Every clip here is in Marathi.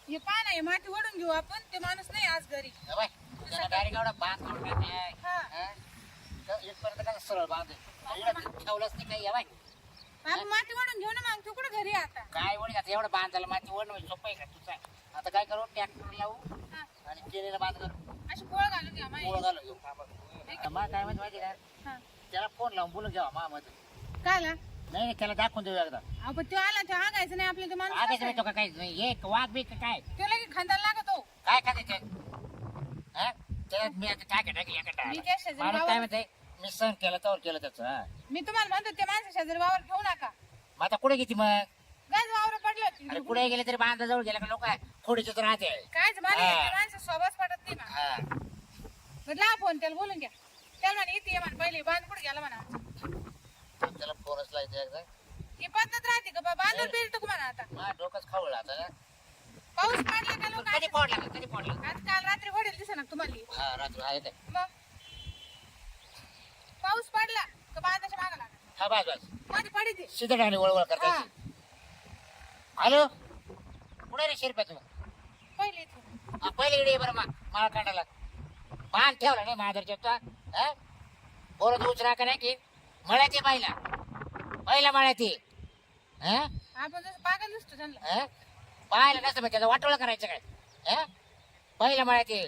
हे पहा ना, हे माती ओढून घेऊ आपण. ते माणूस नाही आज घरी. बाय त्याला डायरेक्ट एवढा बांध काढून टाकते आहे. हा. हा? तर इथपर्यंत काय सरळ बांध आहे. एवढं ठेवलंच नाही काही बाय आपण माती ओढून घेऊ ना मग. तू कुठं घरी आहे आता? काय वडी आता एवढं बांधायला माती ओढणं सोपं आहे का तुझा? आता काय करू ट्रॅक्टर लावू हा. आणि केलेला बांध करू अशी पोळ घालून घ्या माई. पोळ घालू घेऊ मला काय माहिती का हा. त्याला फोन लावून बोलून घ्यावा मामध्ये काला? नाही त्याला दाखवून देऊ एकदा अहो पण तो आला, तो आगायचं नाही आपल्याला. तो माणूस आगे कसा आहे? तो का काही नाही एक वाघ बी का काय तो लगे खांदायला लागतो. काय खाते हा त्याच्यात मी आता टाके टाकली मी एका त्या शेजारी माणूस काय वावर- म्हणते मी सहन केलं तर केलं त्याचं हा मी तुम्हाला म्हणतो ते माणसं शेजारी वावर घेऊ नका. मग आता कुठे गेली मग गज वावर पडलं अरे होती. कुठे गेले तरी बांधाजवळ गेला का लोक थोडीच राहते कायच मला हा. ते माणसं स्वभावच पडत नाही ना. हा म्हटलं हा फोन त्याला बोलून घ्या. त्याला म्हणे इथे ये म्हणे, पहिले बांध कुठे गेला म्हणा. त्याला फोनच लायचं एकदा ही पद्धत राहते का बाबा? बांधून बिल म्हणा आता. हा डोकंच खावलं आता ना. पाऊस पडला का लोक कधी पडला का कधी पडला आज काल रात्री वडील दिसे ना तुम्हाला. हा रात्री आहे ते मग पाऊस पडला का बांधाच्या मागा लागला. हा बस बस मध्ये पडी ते. सीधं आणि वळवळ करता हॅलो कुठे रे शिरप्या तू पहिले इथे. हा, पहिले इकडे ये बरं माळ काढायला बांध ठेवला नाही महादरच्या हा बोलत उचरा का नाही की मळ्याची पहिला मळ्याची हा आपण जसं पागल दिसतो त्यांना. हा? पाहायला नसतं मग त्याचं वाटोळं करायचं काय हा पहिला मळ्याची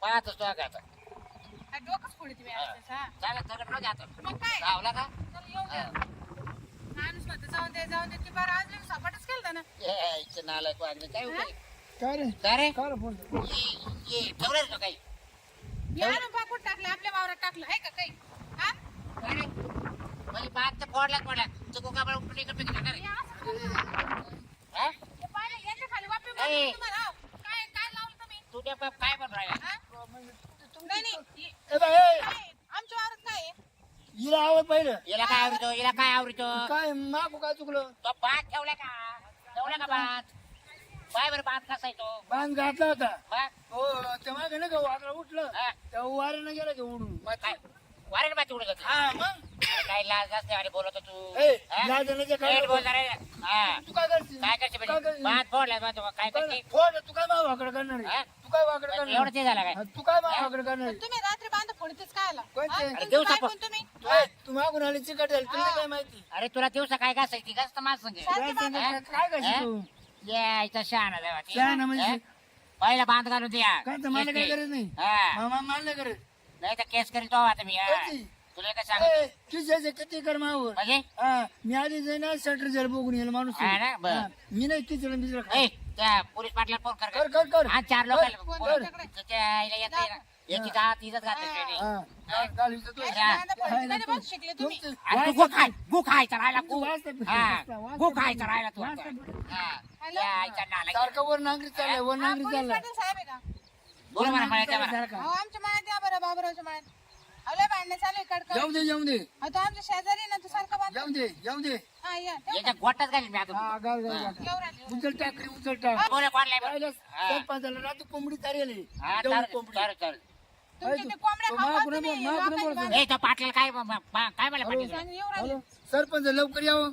पाहतोस तो आता काय डोकंच फोडी तुम्ही आज. हा चालत दगड नव्हते आता मग काय धावला का चल येऊ द्या. माणूस म्हणतो जाऊन दे की बरं आज मी सपाटच केलं ना. इथे नालायक वागले काय होतं काय रे का रे काय रे फोन ये ठेवलं रे का काही या ना पाकूट टाकलं आपल्या वावरात टाकलं आहे का काही? हा काय रे म्हणजे पाच तर फोडला तो कोका मला उपटी इकडे फेकला का रे हे असं करू. हा हे पाहिलं याच्या खाली वापरे ए. मारून तुम्हाला. हो. काय काय लावलं तुम्ही? तू त्या बाप काय बन राहिला हा? नाही नाही ए बाई, ए, काय? आमच्या वावरात काय आहे? हिला आवड पहिलं याला काय आवडतो काय मागू काय चुकलं तो भात ठेवला का भात पाय बरं भात कसा येतो बांध घातला होता मग हो ते मागे ना का वादळ उठलं हा, त्या वाऱ्यानं गेला ते उडून काय वारेन भात उडत होती हा मग काय लाज असते आणि बोलत तू ए हा? लाजण्याचं काय नीट बोल जरा. हा तू काय करशील काय करते म्हणजे भात फोडला भात काय करते फोड तू काय वाकड करणार हा? आहे? तू काय वाकड एवढं करणार ते झालं काय हा, तू काय वाकड करणार आहे? तुम्ही रात्री बांध फोडतेच काय आला? कोणते? हा? अरे तुमचं दिवसा बायकोन तुम्ही ए, तू मागून आली चिकट झाली तुला काय माहिती अरे तुला दिवसा काय घासायची घासत माझ संग काय सांगत काय करशील तू यायचा शहाणा देवा ते. शहाणा म्हणजे? हा? पहिला बांध घालून द्या काय तर मला काय गरज नाही हा मामा मला नाही करत नाही तर केस करीत हो आता मी हा. कधी? तुला काय सांग ए, खिशाचे किती कर मावर म्हणजे हा मी आधी जाईन शटर जर बघून येईल माणूस हा ना, बरं. हा, मी नाही खिचडं बिचडं खात. ए, त्या पोलीस पाटला फोन कर कर कर कर हा 4 कर, लोकांना कर. त्याच्या आईला येत नाही ना याची जात इज्जत घातली त्यांनी. हा, काल- काल इथं तू- हा. बांध फोडते. नाही, बघ, शिकले तुम्ही. तुमचं- आणि तू गु खायचा राहिला तू वाचता- हा वाचता- गु खायचा राहिला तू आता. वाचता- हा त्या आईच्या नाला सारखं वर नांगरी चाललंय वर हा, नांगरी पोलीस चाललाय पाटील साहेब आहे का? बोल म्हणा म्हणायचं म्हणा सारखा. अहो, आमच्या मळ्यात या बरं, बाबुरावच्या मळ्यात. अहो, लय भांडणं चालू आहे, कडकड. जाऊ दे जाऊ दे अहो, तो आमच्या शेजारी आहे ना, तो सारखा बांध. जाऊ दे जाऊ दे हा, या, ठेव. याच्या गोटाच घालील मी हा आता गाव गाव गाव. येऊ राहिले. उचल टाक रे उचल टाक बोल कोणला पाहिलं? हा. सरपंचाला रात्री कोंबडी चालेल हा देऊ चालेल कोंबडी चालेल चालेल तुमचे ते कोंबड्या तो खाऊ मागून घालतो बोल, मी, मागून लोकांनी बोल. बांध- ए तो पाटील काय काय मला पाटील सांग, येऊ राहिले. हॅलो सरपंच लवकर यावं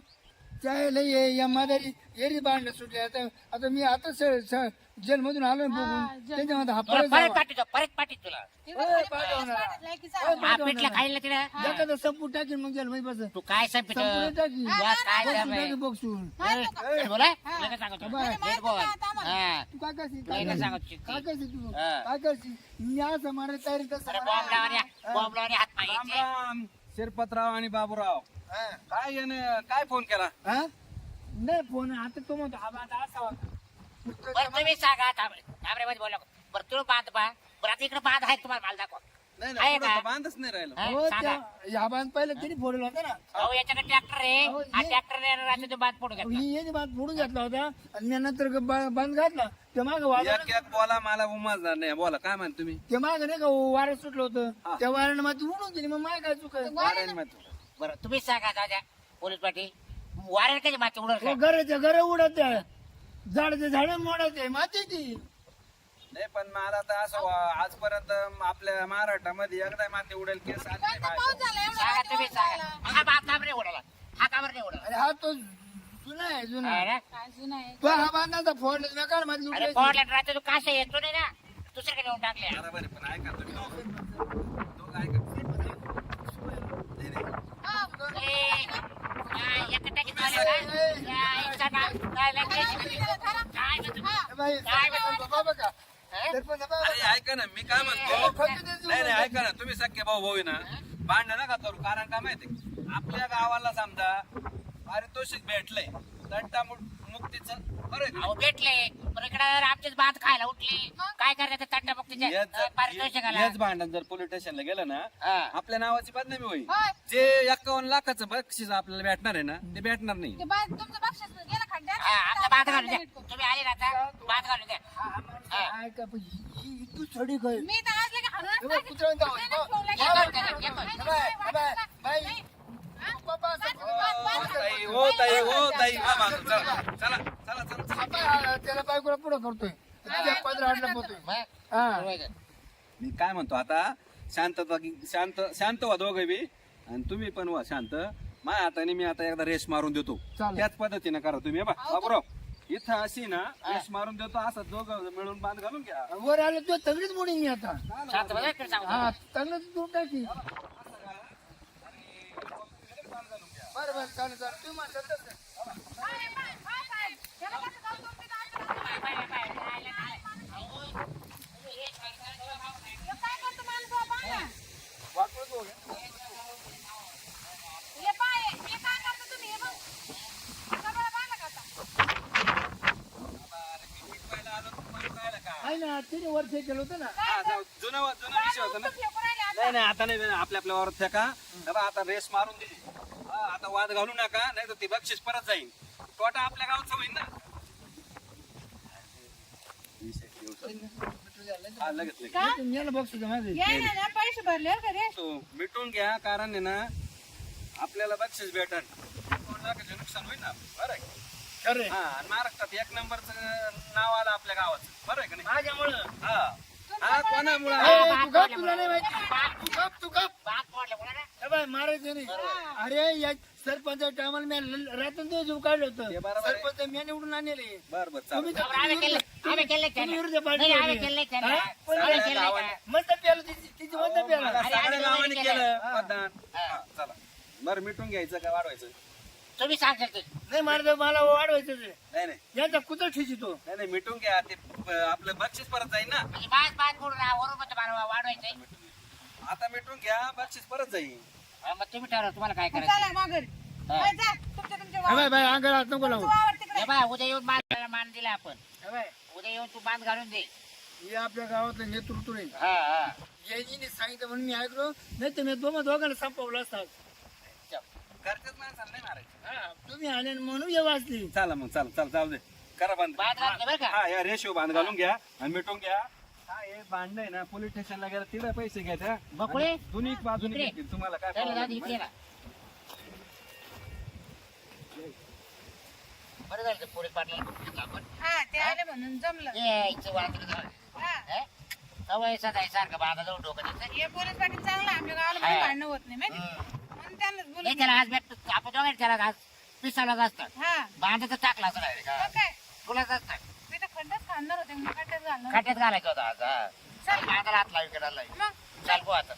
त्या लय या मादारी एरी बांधणं सुटले आता मी आता जेलमधून आलो ना हा, बघून जेल- त्याच्यामध्ये हा तुला परत परत जावा. पाटील परत पाटील तुला तिथं ओय, खाली पाठव पोलीस ना. पाटील लायकीचा. ओय, हा पाठव पिठलं ना. खायला तिला एखादं संपू टाकीन मग जेल मध्ये बस तू काय संपित संपून टाकी हा, काय बसून झालं टाकी बघसून मारतो का? नीट बोला हा. तुला काय सांगतो बाय. नीट मारतो बोल का आता आम्हाला? हा तू काय करशील तुला काय सांगतो काय करशील तू हा. काय करशील मी असं मारा तयारी तसं अरे मारा. बॉम्ब लावणे हात पाय राम यायचे. राम शिरपतराव आणि बाबूराव हा. काय याने काय फोन केला हा? नाही फोन आता तो म्हणतो हा बांधा असावा बरं तुम्ही सांगा थांबरे मध्ये बोला बरं तुला बांध पा बरं आता इकडे बांध आहे तुम्हाला मला दाखवा नाही आहे नाही का? पुढं तर बांधच नाही राहिलं हा, हो सांगा त्या या बांध पहिलं तरी फोडला होता ना अहो याच्याकडे ट्रॅक्टर आहे अहो, हा हे- ट्रॅक्टर रात्री तो बांध पडू घेतला मी येणे बांध फोडून घेतला होता आणि मी नंतर बांध घातला ते माग वारा एक एक बोला मला उमजणार नाही बोला काय म्हणत तुम्ही ते माग नाही का वारं सुटलं होतं त्या वाऱ्यानं माती उडून गेली मग माय काय चुक वाऱ्याने माहिती. बरं तुम्ही सांगा दादा पोलीस पाटील वाऱ्याला कधी माती उडल का? घराच्या घर उडत झाडाचे झाड मोडत माती ती नाही पण मला तर असं आजपर्यंत आपल्या महाराष्ट्रामध्ये एकदा माती उडेल केस आली नाही कोणता बाहेर. पाऊस झाला एवढा सांगा माती तुम्ही उडवायला? सांगा हा बांध का बरं नाही उडाला हा का बरं नाही उडाला अरे हा तो जुना आहे जुना हा ना? काय जुना आहे तो हा बांधण्याचा फोन नका मध्ये अरे लुटले फोडला राहते तू काशा येतो नाही ना दुसरीकडे येऊन टाकले बरोबर आहे, पण ऐका तुम्ही दोघं ऐका. नाही, नाही. बाई बाबा का सरपंच बाबा अरे ऐका ना, मी काय म्हणतो, नाही नाही ऐका ना, तुम्ही सख्खे भाऊ भाऊ आहे ना, भांडण नका करू. कारण काय माहिती, आपल्या गावाला समजा पारितोषिक भेटलंय तंटा मुक्तीचं, बरं आहे का? अहो भेटले पण इकडे आमचेच भात खायला उठले काय करण्याचं तंटा मुक्तीच्या पारितोषिकाला हेच भांडण जर पोलीस स्टेशनला गेलं ना, हा. आपल्या नावाची बदनामी होईल. होय. जे 51 लाखाचं बक्षीस आपल्याला भेटणार आहे ना, ते भेटणार नाही. ते तुमचं बक्षीस गेलं खड्ड्यात हा, आमचा भात घालून द्या तुम्ही आले ना आता भात घालून द्या ऐका पण तू छडी काय मी तर आज लगे हाणूनच तेव्हा टाकेन. कुत्र्यानं जाऊ. नाही, नाही, ठेवलं की येतो, नाही, येतो, नाही, येतो. नाही, बाय, बाय, नाही, बाय. हा? बाबा ताई, हो ताई, हो ताई, हा माणूस, चला चला चला चला. आपण त्याला बायकोला पुढं करतोय त्या 15 पोतोय हा मी काय म्हणतो आता, शांतता शांत शांत व्हा दोघे बी, आणि तुम्ही पण व्हा शांत. माझ्या हाताने मी आता एकदा रेस मारून देतो, चालेल. त्याच पद्धतीने करा तुम्ही. हे बा बाबूराव, इथं अशी ना रेस मारून देतो, असं दोघं मिळून बांध घालून घ्या. वर आलं तो तगडीच मोडीन मी आता शांत बसा, इकडे सांगू. हा तगडच दूर टाकी बरं बरं चालेल चालेल तुम्ही म्हणता तसं. Bye, bye, bye, bye. त्याला कसं जाऊ दोन ते दाखव. हे काय करतो माणूस बाबा ना? वाकडं तो घ्या. हे पाय, हे काय करता तुम्ही? हे बघ. सगळं पाहिलं का आता? आहे ना 3 वर्ष केलं होतं ना हा, जाऊ. जुना विषय होता ना. नुसतं फेकून राहिले आता. नाही नाही, आता नाही, आपल्या आपल्यावर फेका. तेव्हा आता रेस मारून दिली, हा, आता वाद घालू नका, नाही तर ती बक्षीस परत जाईल. तोटा आपल्या गावचा होईल ना. हा, लगेच लगेच का? याला बघतो का माझं यायला ना पैसे भरले बरं का रे? तो मिटून घ्या, कारण आहे ना आपल्याला बक्षीस भेटन, 2 लाखाचं नुकसान होईल ना, बरं आहे का? खरं हा, आणि महाराष्ट्रात 1 नंबरचं नाव आलं आपल्या गावाचं, बरं आहे का नाही? माझ्यामुळं हा हा, कोणामुळं? तू गप तुला नाही माहिती तू गप भात फोडले कोणाला? ए बाय मारायचं नाही अरे या सरपंच टायमाला मी रात्र दिवस जीव काढलं ते होतं बरोबर आहे. सरपंच मी निवडून आणले बरं बरं, तुम्ही चालेल. आम्ही केले आम्ही केले तुम्ही विरोधी पार्टी नाही आम्ही होते. केले त्याला हा? पण आम्ही सगळ्या केले गावाने- मत प्याला तिची मत प्याला मला अरे, सगळ्या आम्ही गावाने दोघांनी केलं हा. मतदान. हा, चला. बरं, मिटून घ्यायचं का वाढवायचं? तुम्ही सांगता ते नाही मारत मला वाढवायचं ते. नाही नाही यांचा कुत्र ठिचितो नाही नाही, मिटून घ्या, ते आपलं बक्षीस परत जाईल ना. म्हणजे भात भात फोडून वरून मग तुम्हाला वाढवायचंय आता मिटून घ्या, बक्षीस परत जाईल. हा, मग तुम्ही ठरवा तुम्हाला काय मग करायचं चला माघारी. हा. बाय, जा. तुमच्या बाय वावर- बाय अंगाला हात नको लावू तुमचं वावर तिकडे. हे बा उद्या येऊन बांध मान दिला आपण ए बाय, उद्या येऊन तू बांध घालून दे हे आपल्या गावातलं नेतृत्व आहे हा हा यांनी सांगितलं म्हणून मी ऐकलो नाही तर मी दोघांना संपवलं असतात घरच्याच माणसाला नाही मारायचं. हा, तुम्ही आले म्हणून ये वाचली चला मग, चला जाऊ दे, करा बंद. बांध घालून दे बरं का हा, या रेशो बांध घालून घ्या आणि मिटून घ्या. हा, हे भांडण आहे ना, पोलीस स्टेशनला गेला तिथे पैसे घ्यायचा. बकुळे? आणि दोन्ही बाजूने इकडे. घेतील, तुम्हाला काय चला दादी problem इकडे नाही. ना बरं झालं ते पोलीस पाटला आपण हा, ते आले म्हणून जमलं. यायचं वाटलं झालं हा. सवय सदाय सारखं बांधा जाऊन डोकं त्याचं हे पोलीस पाटील चांगला आमच्या गावाला काही हा. भांडणं होत नाही माहिती म्हणून त्यांनाच नाही बोलून त्याला आज भेटतो आपण दोघांनी त्याला आज पिसालाच असतात हा बांधाचं टाकला असं डायरेक्ट मग काय तुलाच असतात मी तर खड्ड्यात खाणार होते मी खड्ड्यात घालणार खड्ड्यात घालायचं होता आज हा चल. बांधाला हात लावी केला मग चाल गो आता